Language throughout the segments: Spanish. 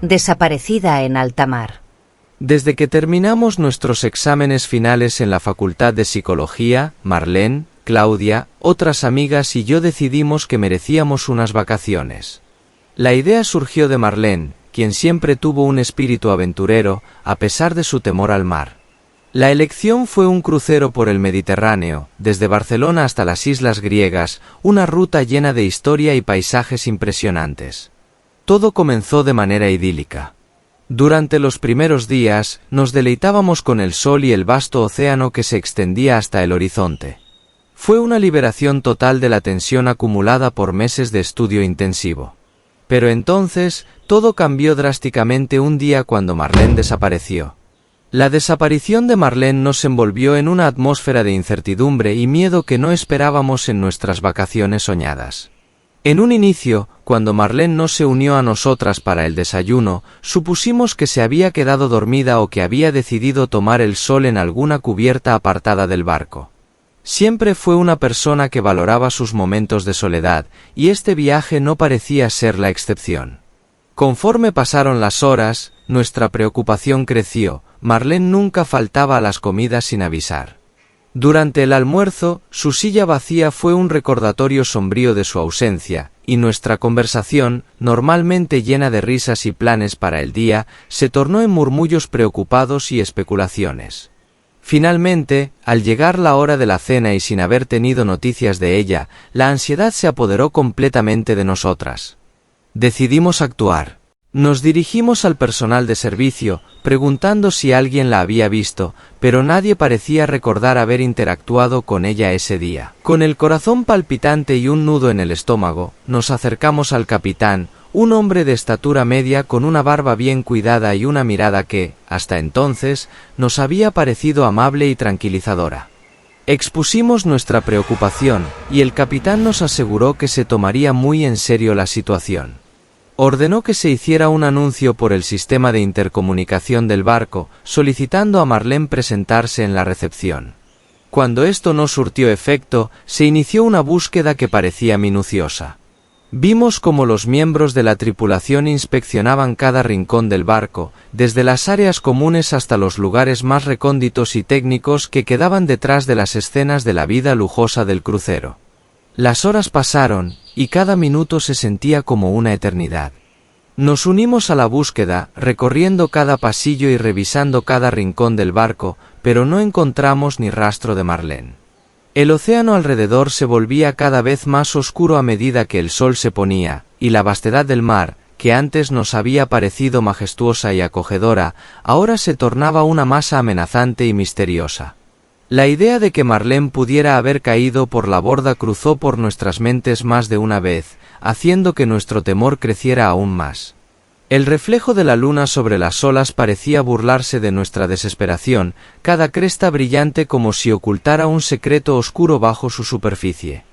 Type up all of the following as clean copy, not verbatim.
Desaparecida en alta mar. Desde que terminamos nuestros exámenes finales en la Facultad de Psicología, Marlene, Claudia, otras amigas y yo decidimos que merecíamos unas vacaciones. La idea surgió de Marlene, quien siempre tuvo un espíritu aventurero, a pesar de su temor al mar. La elección fue un crucero por el Mediterráneo, desde Barcelona hasta las islas griegas, una ruta llena de historia y paisajes impresionantes. Todo comenzó de manera idílica. Durante los primeros días, nos deleitábamos con el sol y el vasto océano que se extendía hasta el horizonte. Fue una liberación total de la tensión acumulada por meses de estudio intensivo. Pero entonces, todo cambió drásticamente un día cuando Marlene desapareció. La desaparición de Marlene nos envolvió en una atmósfera de incertidumbre y miedo que no esperábamos en nuestras vacaciones soñadas. En un inicio, cuando Marlene no se unió a nosotras para el desayuno, supusimos que se había quedado dormida o que había decidido tomar el sol en alguna cubierta apartada del barco. Siempre fue una persona que valoraba sus momentos de soledad, y este viaje no parecía ser la excepción. Conforme pasaron las horas, nuestra preocupación creció. Marlene nunca faltaba a las comidas sin avisar. Durante el almuerzo, su silla vacía fue un recordatorio sombrío de su ausencia, y nuestra conversación, normalmente llena de risas y planes para el día, se tornó en murmullos preocupados y especulaciones. Finalmente, al llegar la hora de la cena y sin haber tenido noticias de ella, la ansiedad se apoderó completamente de nosotras. Decidimos actuar. Nos dirigimos al personal de servicio, preguntando si alguien la había visto, pero nadie parecía recordar haber interactuado con ella ese día. Con el corazón palpitante y un nudo en el estómago, nos acercamos al capitán, un hombre de estatura media con una barba bien cuidada y una mirada que, hasta entonces, nos había parecido amable y tranquilizadora. Expusimos nuestra preocupación, y el capitán nos aseguró que se tomaría muy en serio la situación. Ordenó que se hiciera un anuncio por el sistema de intercomunicación del barco, solicitando a Marlene presentarse en la recepción. Cuando esto no surtió efecto, se inició una búsqueda que parecía minuciosa. Vimos cómo los miembros de la tripulación inspeccionaban cada rincón del barco, desde las áreas comunes hasta los lugares más recónditos y técnicos que quedaban detrás de las escenas de la vida lujosa del crucero. Las horas pasaron, y cada minuto se sentía como una eternidad. Nos unimos a la búsqueda, recorriendo cada pasillo y revisando cada rincón del barco, pero no encontramos ni rastro de Marlene. El océano alrededor se volvía cada vez más oscuro a medida que el sol se ponía, y la vastedad del mar, que antes nos había parecido majestuosa y acogedora, ahora se tornaba una masa amenazante y misteriosa. La idea de que Marlene pudiera haber caído por la borda cruzó por nuestras mentes más de una vez, haciendo que nuestro temor creciera aún más. El reflejo de la luna sobre las olas parecía burlarse de nuestra desesperación, cada cresta brillante como si ocultara un secreto oscuro bajo su superficie.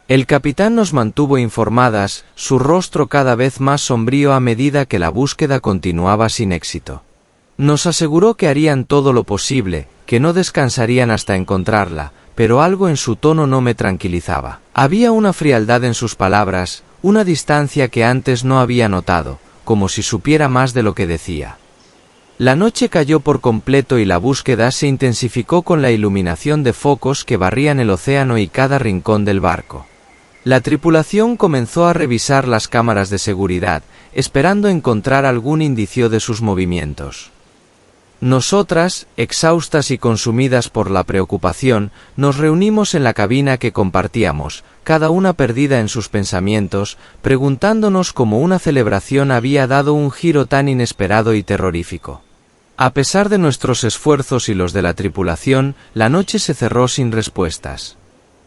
El capitán nos mantuvo informadas, su rostro cada vez más sombrío a medida que la búsqueda continuaba sin éxito. Nos aseguró que harían todo lo posible, que no descansarían hasta encontrarla, pero algo en su tono no me tranquilizaba. Había una frialdad en sus palabras, una distancia que antes no había notado, como si supiera más de lo que decía. La noche cayó por completo y la búsqueda se intensificó con la iluminación de focos que barrían el océano y cada rincón del barco. La tripulación comenzó a revisar las cámaras de seguridad, esperando encontrar algún indicio de sus movimientos. Nosotras, exhaustas y consumidas por la preocupación, nos reunimos en la cabina que compartíamos, cada una perdida en sus pensamientos, preguntándonos cómo una celebración había dado un giro tan inesperado y terrorífico. A pesar de nuestros esfuerzos y los de la tripulación, la noche se cerró sin respuestas.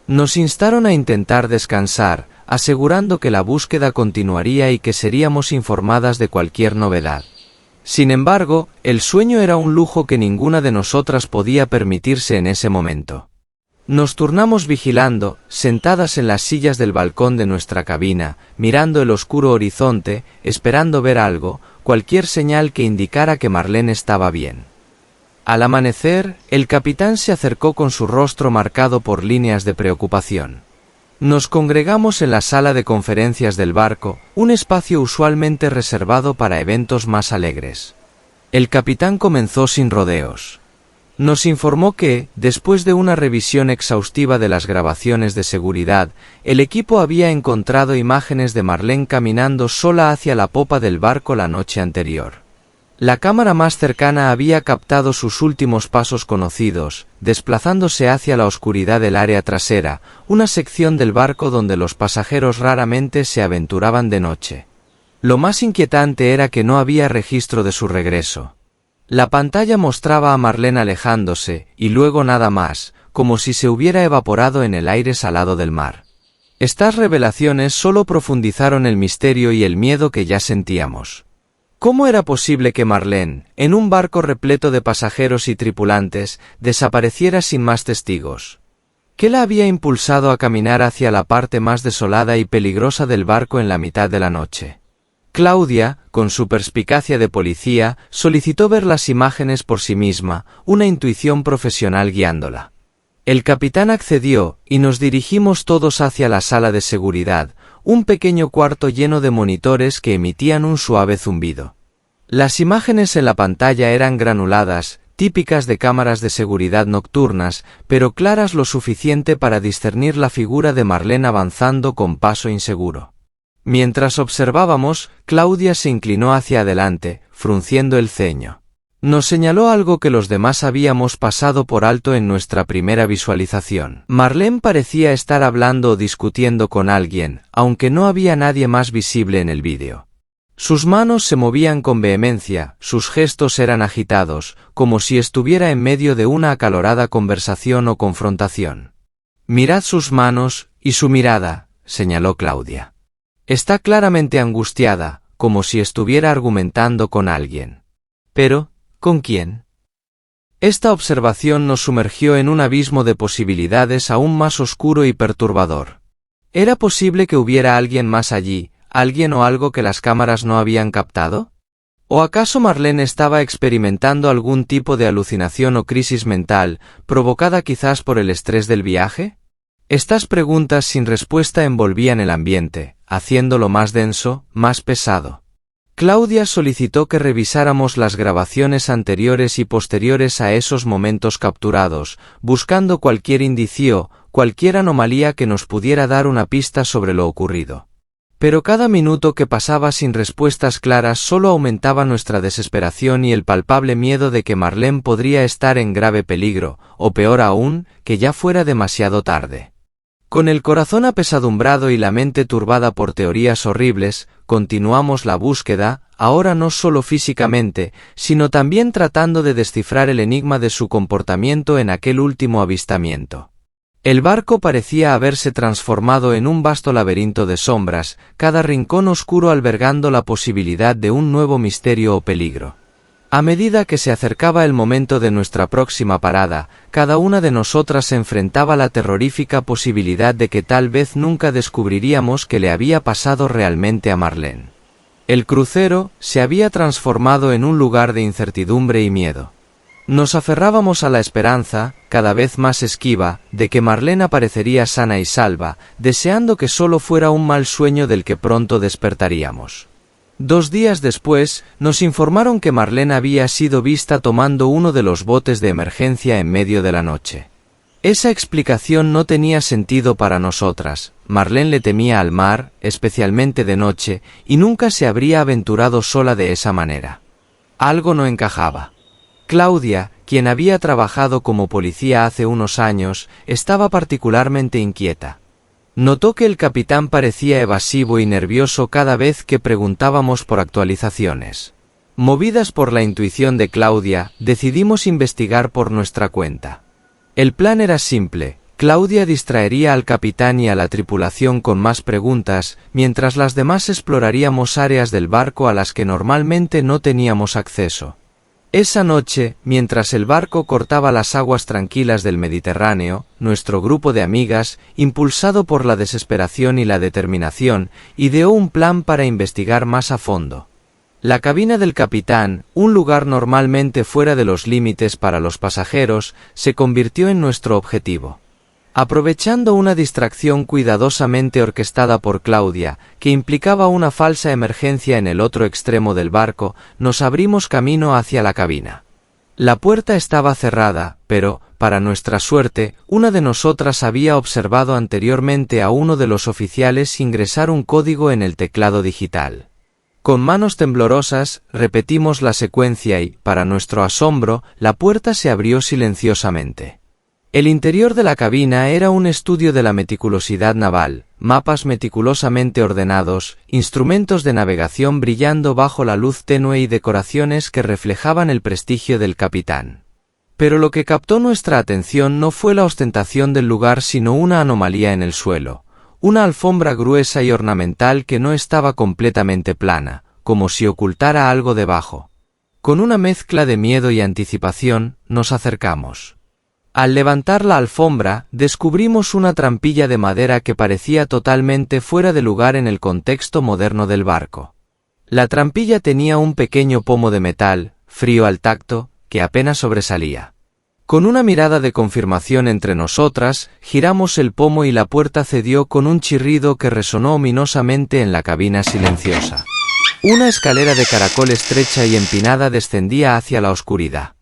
Nos instaron a intentar descansar, asegurando que la búsqueda continuaría y que seríamos informadas de cualquier novedad. Sin embargo, el sueño era un lujo que ninguna de nosotras podía permitirse en ese momento. Nos turnamos vigilando, sentadas en las sillas del balcón de nuestra cabina, mirando el oscuro horizonte, esperando ver algo, cualquier señal que indicara que Marlene estaba bien. Al amanecer, el capitán se acercó con su rostro marcado por líneas de preocupación. Nos congregamos en la sala de conferencias del barco, un espacio usualmente reservado para eventos más alegres. El capitán comenzó sin rodeos. Nos informó que, después de una revisión exhaustiva de las grabaciones de seguridad, el equipo había encontrado imágenes de Marlene caminando sola hacia la popa del barco la noche anterior. La cámara más cercana había captado sus últimos pasos conocidos, desplazándose hacia la oscuridad del área trasera, una sección del barco donde los pasajeros raramente se aventuraban de noche. Lo más inquietante era que no había registro de su regreso. La pantalla mostraba a Marlene alejándose, y luego nada más, como si se hubiera evaporado en el aire salado del mar. Estas revelaciones solo profundizaron el misterio y el miedo que ya sentíamos. ¿Cómo era posible que Marlene, en un barco repleto de pasajeros y tripulantes, desapareciera sin más testigos? ¿Qué la había impulsado a caminar hacia la parte más desolada y peligrosa del barco en la mitad de la noche? Claudia, con su perspicacia de policía, solicitó ver las imágenes por sí misma, una intuición profesional guiándola. El capitán accedió, y nos dirigimos todos hacia la sala de seguridad, un pequeño cuarto lleno de monitores que emitían un suave zumbido. Las imágenes en la pantalla eran granuladas, típicas de cámaras de seguridad nocturnas, pero claras lo suficiente para discernir la figura de Marlene avanzando con paso inseguro. Mientras observábamos, Claudia se inclinó hacia adelante, frunciendo el ceño. Nos señaló algo que los demás habíamos pasado por alto en nuestra primera visualización. Marlene parecía estar hablando o discutiendo con alguien, aunque no había nadie más visible en el vídeo. Sus manos se movían con vehemencia, sus gestos eran agitados, como si estuviera en medio de una acalorada conversación o confrontación. «Mirad sus manos, y su mirada», señaló Claudia. «Está claramente angustiada, como si estuviera argumentando con alguien. Pero, ¿con quién?». Esta observación nos sumergió en un abismo de posibilidades aún más oscuro y perturbador. ¿Era posible que hubiera alguien más allí, alguien o algo que las cámaras no habían captado? ¿O acaso Marlene estaba experimentando algún tipo de alucinación o crisis mental, provocada quizás por el estrés del viaje? Estas preguntas sin respuesta envolvían el ambiente, haciéndolo más denso, más pesado. Claudia solicitó que revisáramos las grabaciones anteriores y posteriores a esos momentos capturados, buscando cualquier indicio, cualquier anomalía que nos pudiera dar una pista sobre lo ocurrido. Pero cada minuto que pasaba sin respuestas claras solo aumentaba nuestra desesperación y el palpable miedo de que Marlene podría estar en grave peligro, o peor aún, que ya fuera demasiado tarde. Con el corazón apesadumbrado y la mente turbada por teorías horribles, continuamos la búsqueda, ahora no solo físicamente, sino también tratando de descifrar el enigma de su comportamiento en aquel último avistamiento. El barco parecía haberse transformado en un vasto laberinto de sombras, cada rincón oscuro albergando la posibilidad de un nuevo misterio o peligro. A medida que se acercaba el momento de nuestra próxima parada, cada una de nosotras enfrentaba la terrorífica posibilidad de que tal vez nunca descubriríamos qué le había pasado realmente a Marlene. El crucero se había transformado en un lugar de incertidumbre y miedo. Nos aferrábamos a la esperanza, cada vez más esquiva, de que Marlene aparecería sana y salva, deseando que solo fuera un mal sueño del que pronto despertaríamos. 2 días después, nos informaron que Marlene había sido vista tomando uno de los botes de emergencia en medio de la noche. Esa explicación no tenía sentido para nosotras. Marlene le temía al mar, especialmente de noche, y nunca se habría aventurado sola de esa manera. Algo no encajaba. Claudia, quien había trabajado como policía hace unos años, estaba particularmente inquieta. Notó que el capitán parecía evasivo y nervioso cada vez que preguntábamos por actualizaciones. Movidas por la intuición de Claudia, decidimos investigar por nuestra cuenta. El plan era simple. Claudia distraería al capitán y a la tripulación con más preguntas, mientras las demás exploraríamos áreas del barco a las que normalmente no teníamos acceso. Esa noche, mientras el barco cortaba las aguas tranquilas del Mediterráneo, nuestro grupo de amigas, impulsado por la desesperación y la determinación, ideó un plan para investigar más a fondo. La cabina del capitán, un lugar normalmente fuera de los límites para los pasajeros, se convirtió en nuestro objetivo. Aprovechando una distracción cuidadosamente orquestada por Claudia, que implicaba una falsa emergencia en el otro extremo del barco, nos abrimos camino hacia la cabina. La puerta estaba cerrada, pero, para nuestra suerte, una de nosotras había observado anteriormente a uno de los oficiales ingresar un código en el teclado digital. Con manos temblorosas, repetimos la secuencia y, para nuestro asombro, la puerta se abrió silenciosamente. El interior de la cabina era un estudio de la meticulosidad naval, mapas meticulosamente ordenados, instrumentos de navegación brillando bajo la luz tenue y decoraciones que reflejaban el prestigio del capitán. Pero lo que captó nuestra atención no fue la ostentación del lugar sino una anomalía en el suelo, una alfombra gruesa y ornamental que no estaba completamente plana, como si ocultara algo debajo. Con una mezcla de miedo y anticipación, nos acercamos. Al levantar la alfombra, descubrimos una trampilla de madera que parecía totalmente fuera de lugar en el contexto moderno del barco. La trampilla tenía un pequeño pomo de metal, frío al tacto, que apenas sobresalía. Con una mirada de confirmación entre nosotras, giramos el pomo y la puerta cedió con un chirrido que resonó ominosamente en la cabina silenciosa. Una escalera de caracol estrecha y empinada descendía hacia la oscuridad.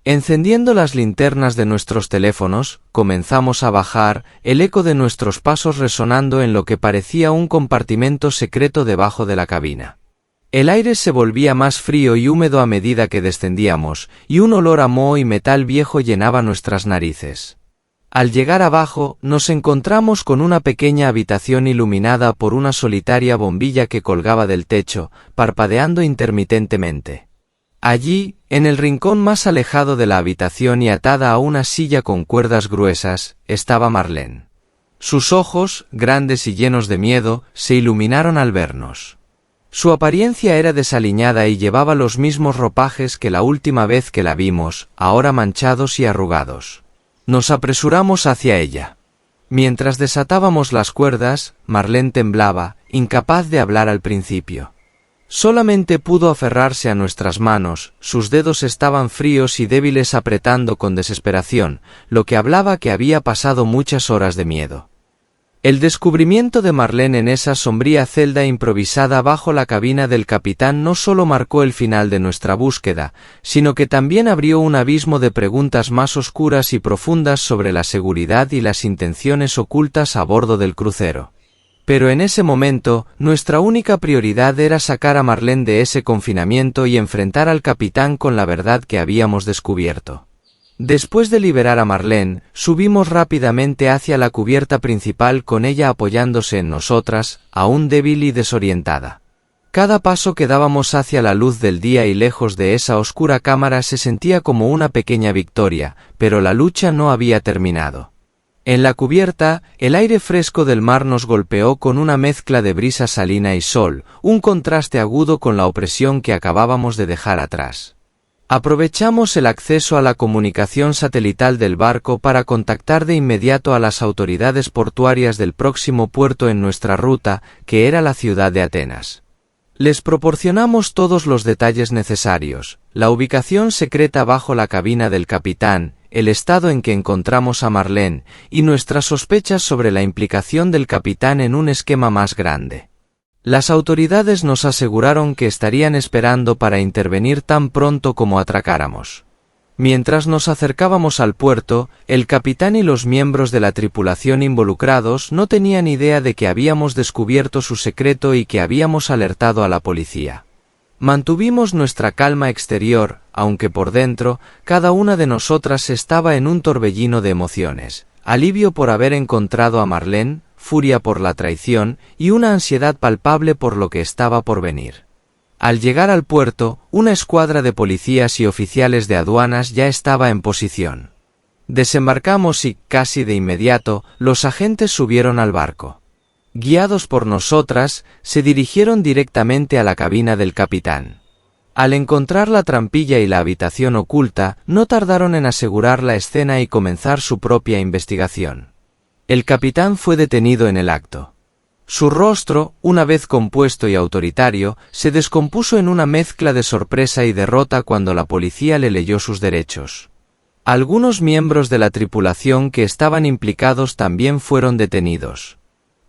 Encendiendo las linternas de nuestros teléfonos, comenzamos a bajar, el eco de nuestros pasos resonando en lo que parecía un compartimento secreto debajo de la cabina. El aire se volvía más frío y húmedo a medida que descendíamos, y un olor a moho y metal viejo llenaba nuestras narices. Al llegar abajo, nos encontramos con una pequeña habitación iluminada por una solitaria bombilla que colgaba del techo, parpadeando intermitentemente. Allí, en el rincón más alejado de la habitación y atada a una silla con cuerdas gruesas, estaba Marlene. Sus ojos, grandes y llenos de miedo, se iluminaron al vernos. Su apariencia era desaliñada y llevaba los mismos ropajes que la última vez que la vimos, ahora manchados y arrugados. Nos apresuramos hacia ella. Mientras desatábamos las cuerdas, Marlene temblaba, incapaz de hablar al principio. Solamente pudo aferrarse a nuestras manos, sus dedos estaban fríos y débiles apretando con desesperación, lo que hablaba que había pasado muchas horas de miedo. El descubrimiento de Marlene en esa sombría celda improvisada bajo la cabina del capitán no solo marcó el final de nuestra búsqueda, sino que también abrió un abismo de preguntas más oscuras y profundas sobre la seguridad y las intenciones ocultas a bordo del crucero. Pero en ese momento, nuestra única prioridad era sacar a Marlene de ese confinamiento y enfrentar al capitán con la verdad que habíamos descubierto. Después de liberar a Marlene, subimos rápidamente hacia la cubierta principal con ella apoyándose en nosotras, aún débil y desorientada. Cada paso que dábamos hacia la luz del día y lejos de esa oscura cámara se sentía como una pequeña victoria, pero la lucha no había terminado. En la cubierta, el aire fresco del mar nos golpeó con una mezcla de brisa salina y sol, un contraste agudo con la opresión que acabábamos de dejar atrás. Aprovechamos el acceso a la comunicación satelital del barco para contactar de inmediato a las autoridades portuarias del próximo puerto en nuestra ruta, que era la ciudad de Atenas. Les proporcionamos todos los detalles necesarios, la ubicación secreta bajo la cabina del capitán, el estado en que encontramos a Marlene, y nuestras sospechas sobre la implicación del capitán en un esquema más grande. Las autoridades nos aseguraron que estarían esperando para intervenir tan pronto como atracáramos. Mientras nos acercábamos al puerto, el capitán y los miembros de la tripulación involucrados no tenían idea de que habíamos descubierto su secreto y que habíamos alertado a la policía. Mantuvimos nuestra calma exterior, aunque por dentro, cada una de nosotras estaba en un torbellino de emociones, alivio por haber encontrado a Marlene, furia por la traición y una ansiedad palpable por lo que estaba por venir. Al llegar al puerto, una escuadra de policías y oficiales de aduanas ya estaba en posición. Desembarcamos y, casi de inmediato, los agentes subieron al barco. Guiados por nosotras, se dirigieron directamente a la cabina del capitán. Al encontrar la trampilla y la habitación oculta, no tardaron en asegurar la escena y comenzar su propia investigación. El capitán fue detenido en el acto. Su rostro, una vez compuesto y autoritario, se descompuso en una mezcla de sorpresa y derrota cuando la policía le leyó sus derechos. Algunos miembros de la tripulación que estaban implicados también fueron detenidos.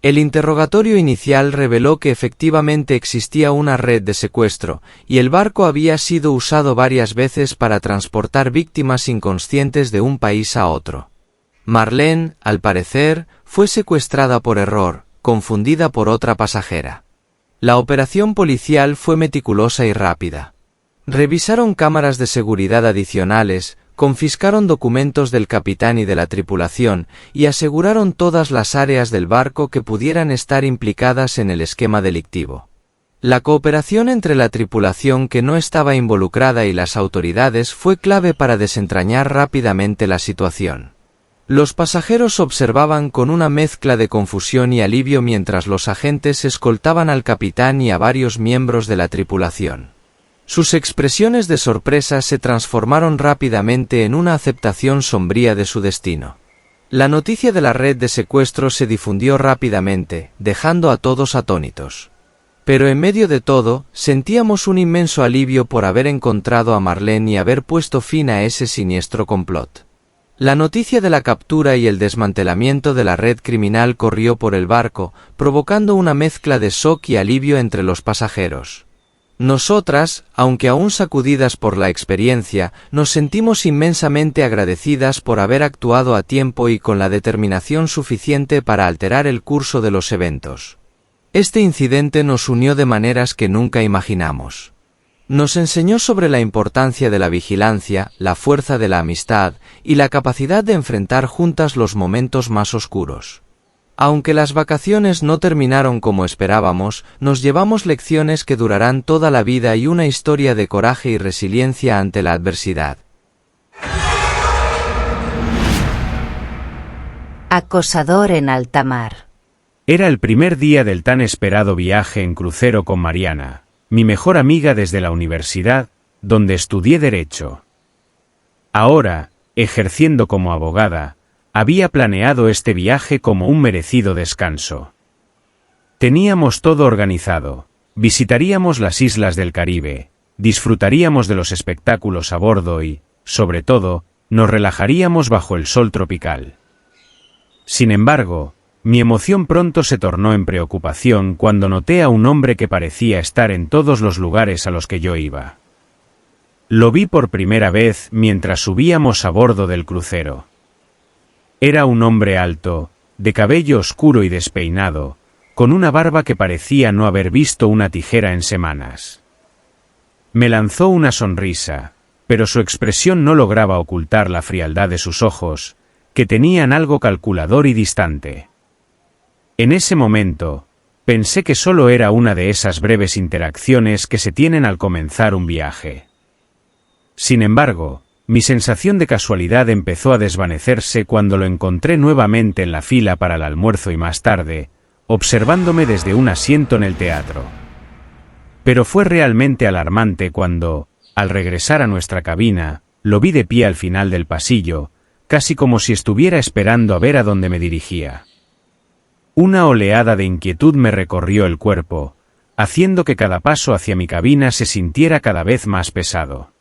El interrogatorio inicial reveló que efectivamente existía una red de secuestro, y el barco había sido usado varias veces para transportar víctimas inconscientes de un país a otro. Marlene, al parecer, fue secuestrada por error, confundida por otra pasajera. La operación policial fue meticulosa y rápida. Revisaron cámaras de seguridad adicionales, confiscaron documentos del capitán y de la tripulación, y aseguraron todas las áreas del barco que pudieran estar implicadas en el esquema delictivo. La cooperación entre la tripulación que no estaba involucrada y las autoridades fue clave para desentrañar rápidamente la situación. Los pasajeros observaban con una mezcla de confusión y alivio mientras los agentes escoltaban al capitán y a varios miembros de la tripulación. Sus expresiones de sorpresa se transformaron rápidamente en una aceptación sombría de su destino. La noticia de la red de secuestro se difundió rápidamente, dejando a todos atónitos. Pero en medio de todo, sentíamos un inmenso alivio por haber encontrado a Marlene y haber puesto fin a ese siniestro complot. La noticia de la captura y el desmantelamiento de la red criminal corrió por el barco, provocando una mezcla de shock y alivio entre los pasajeros. Nosotras, aunque aún sacudidas por la experiencia, nos sentimos inmensamente agradecidas por haber actuado a tiempo y con la determinación suficiente para alterar el curso de los eventos. Este incidente nos unió de maneras que nunca imaginamos. Nos enseñó sobre la importancia de la vigilancia, la fuerza de la amistad y la capacidad de enfrentar juntas los momentos más oscuros. Aunque las vacaciones no terminaron como esperábamos, nos llevamos lecciones que durarán toda la vida y una historia de coraje y resiliencia ante la adversidad. Acosador en alta mar. Era el primer día del tan esperado viaje en crucero con Mariana, mi mejor amiga desde la universidad, donde estudié Derecho. Ahora, ejerciendo como abogada, había planeado este viaje como un merecido descanso. Teníamos todo organizado, visitaríamos las islas del Caribe, disfrutaríamos de los espectáculos a bordo y, sobre todo, nos relajaríamos bajo el sol tropical. Sin embargo, mi emoción pronto se tornó en preocupación cuando noté a un hombre que parecía estar en todos los lugares a los que yo iba. Lo vi por primera vez mientras subíamos a bordo del crucero. Era un hombre alto, de cabello oscuro y despeinado, con una barba que parecía no haber visto una tijera en semanas. Me lanzó una sonrisa, pero su expresión no lograba ocultar la frialdad de sus ojos, que tenían algo calculador y distante. En ese momento, pensé que solo era una de esas breves interacciones que se tienen al comenzar un viaje. Sin embargo, mi sensación de casualidad empezó a desvanecerse cuando lo encontré nuevamente en la fila para el almuerzo y más tarde, observándome desde un asiento en el teatro. Pero fue realmente alarmante cuando, al regresar a nuestra cabina, lo vi de pie al final del pasillo, casi como si estuviera esperando a ver a dónde me dirigía. Una oleada de inquietud me recorrió el cuerpo, haciendo que cada paso hacia mi cabina se sintiera cada vez más pesado.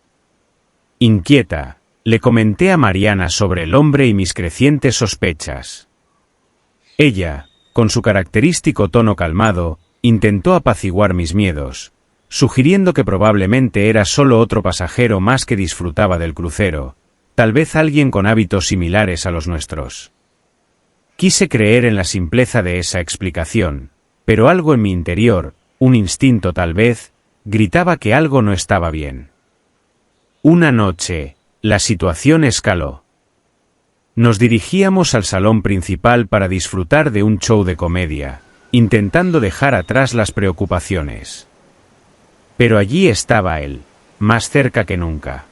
Inquieta, le comenté a Mariana sobre el hombre y mis crecientes sospechas. Ella, con su característico tono calmado, intentó apaciguar mis miedos, sugiriendo que probablemente era solo otro pasajero más que disfrutaba del crucero, tal vez alguien con hábitos similares a los nuestros. Quise creer en la simpleza de esa explicación, pero algo en mi interior, un instinto tal vez, gritaba que algo no estaba bien. Una noche, la situación escaló. Nos dirigíamos al salón principal para disfrutar de un show de comedia, intentando dejar atrás las preocupaciones. Pero allí estaba él, más cerca que nunca.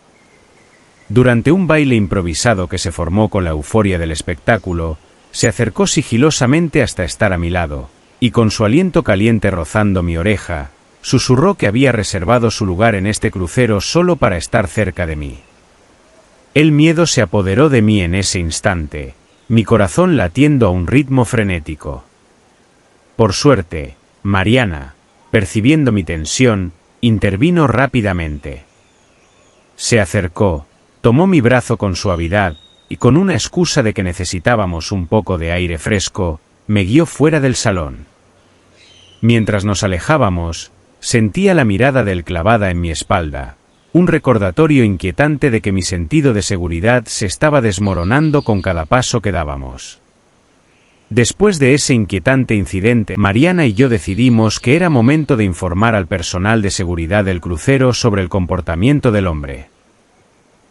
Durante un baile improvisado que se formó con la euforia del espectáculo, se acercó sigilosamente hasta estar a mi lado, y con su aliento caliente rozando mi oreja, susurró que había reservado su lugar en este crucero solo para estar cerca de mí. El miedo se apoderó de mí en ese instante, mi corazón latiendo a un ritmo frenético. Por suerte, Mariana, percibiendo mi tensión, intervino rápidamente. Se acercó, Tomó mi brazo con suavidad, y con una excusa de que necesitábamos un poco de aire fresco, me guió fuera del salón. Mientras nos alejábamos, sentía la mirada de él clavada en mi espalda, un recordatorio inquietante de que mi sentido de seguridad se estaba desmoronando con cada paso que dábamos. Después de ese inquietante incidente, Mariana y yo decidimos que era momento de informar al personal de seguridad del crucero sobre el comportamiento del hombre.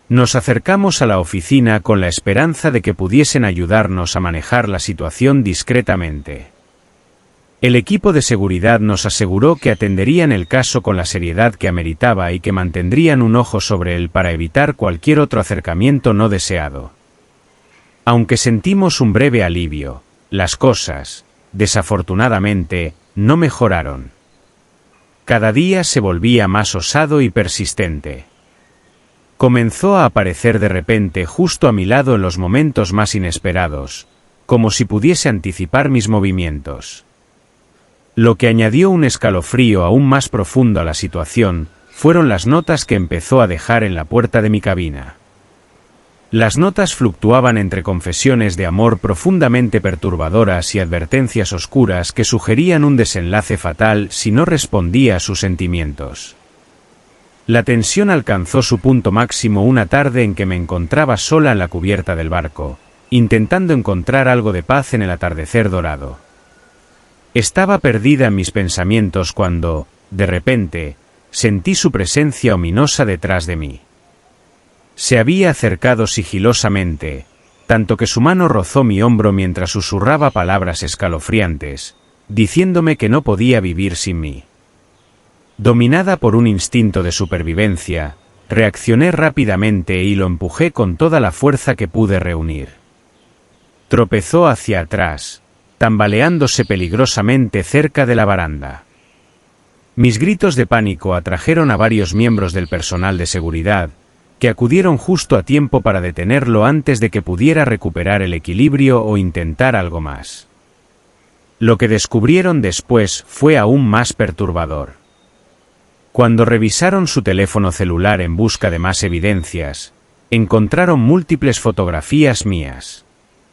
Nos acercamos a la oficina con la esperanza de que pudiesen ayudarnos a manejar la situación discretamente. El equipo de seguridad nos aseguró que atenderían el caso con la seriedad que ameritaba y que mantendrían un ojo sobre él para evitar cualquier otro acercamiento no deseado. Aunque sentimos un breve alivio, las cosas, desafortunadamente, no mejoraron. Cada día se volvía más osado y persistente. Comenzó a aparecer de repente justo a mi lado en los momentos más inesperados, como si pudiese anticipar mis movimientos. Lo que añadió un escalofrío aún más profundo a la situación, fueron las notas que empezó a dejar en la puerta de mi cabina. Las notas fluctuaban entre confesiones de amor profundamente perturbadoras y advertencias oscuras que sugerían un desenlace fatal si no respondía a sus sentimientos. La tensión alcanzó su punto máximo una tarde en que me encontraba sola en la cubierta del barco, intentando encontrar algo de paz en el atardecer dorado. Estaba perdida en mis pensamientos cuando, de repente, sentí su presencia ominosa detrás de mí. Se había acercado sigilosamente, tanto que su mano rozó mi hombro mientras susurraba palabras escalofriantes, diciéndome que no podía vivir sin mí. Dominada por un instinto de supervivencia, reaccioné rápidamente y lo empujé con toda la fuerza que pude reunir. Tropezó hacia atrás, tambaleándose peligrosamente cerca de la baranda. Mis gritos de pánico atrajeron a varios miembros del personal de seguridad, que acudieron justo a tiempo para detenerlo antes de que pudiera recuperar el equilibrio o intentar algo más. Lo que descubrieron después fue aún más perturbador. Cuando revisaron su teléfono celular en busca de más evidencias, encontraron múltiples fotografías mías.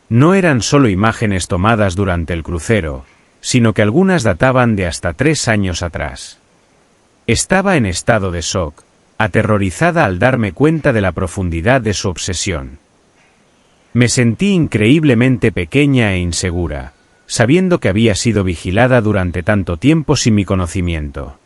No eran solo imágenes tomadas durante el crucero, sino que algunas databan de hasta 3 años atrás. Estaba en estado de shock, aterrorizada al darme cuenta de la profundidad de su obsesión. Me sentí increíblemente pequeña e insegura, sabiendo que había sido vigilada durante tanto tiempo sin mi conocimiento.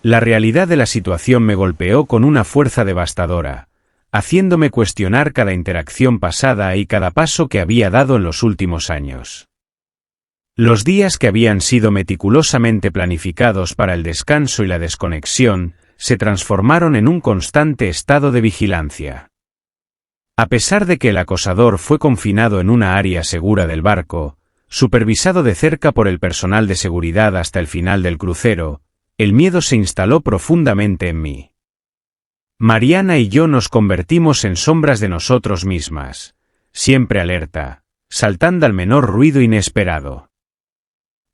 La realidad de la situación me golpeó con una fuerza devastadora, haciéndome cuestionar cada interacción pasada y cada paso que había dado en los últimos años. Los días que habían sido meticulosamente planificados para el descanso y la desconexión, se transformaron en un constante estado de vigilancia. A pesar de que el acosador fue confinado en una área segura del barco, supervisado de cerca por el personal de seguridad hasta el final del crucero, el miedo se instaló profundamente en mí. Mariana y yo nos convertimos en sombras de nosotros mismas, siempre alerta, saltando al menor ruido inesperado.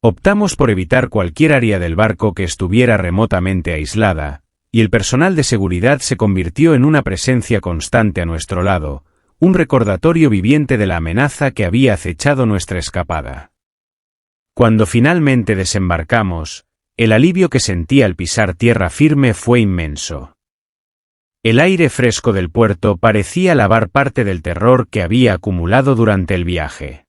Optamos por evitar cualquier área del barco que estuviera remotamente aislada, y el personal de seguridad se convirtió en una presencia constante a nuestro lado, un recordatorio viviente de la amenaza que había acechado nuestra escapada. Cuando finalmente desembarcamos, el alivio que sentí al pisar tierra firme fue inmenso. El aire fresco del puerto parecía lavar parte del terror que había acumulado durante el viaje.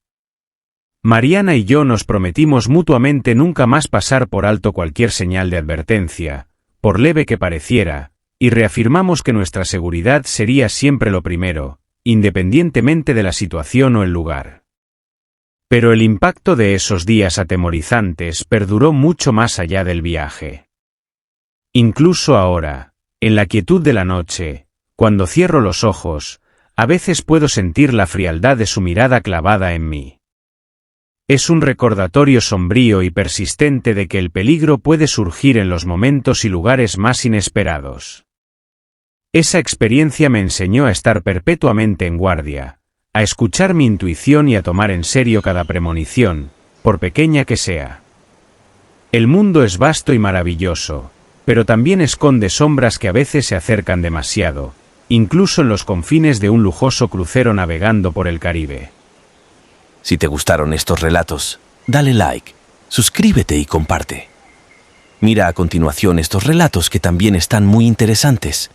Mariana y yo nos prometimos mutuamente nunca más pasar por alto cualquier señal de advertencia, por leve que pareciera, y reafirmamos que nuestra seguridad sería siempre lo primero, independientemente de la situación o el lugar. Pero el impacto de esos días atemorizantes perduró mucho más allá del viaje. Incluso ahora, en la quietud de la noche, cuando cierro los ojos, a veces puedo sentir la frialdad de su mirada clavada en mí. Es un recordatorio sombrío y persistente de que el peligro puede surgir en los momentos y lugares más inesperados. Esa experiencia me enseñó a estar perpetuamente en guardia, a escuchar mi intuición y a tomar en serio cada premonición, por pequeña que sea. El mundo es vasto y maravilloso, pero también esconde sombras que a veces se acercan demasiado, incluso en los confines de un lujoso crucero navegando por el Caribe. Si te gustaron estos relatos, dale like, suscríbete y comparte. Mira a continuación estos relatos que también están muy interesantes.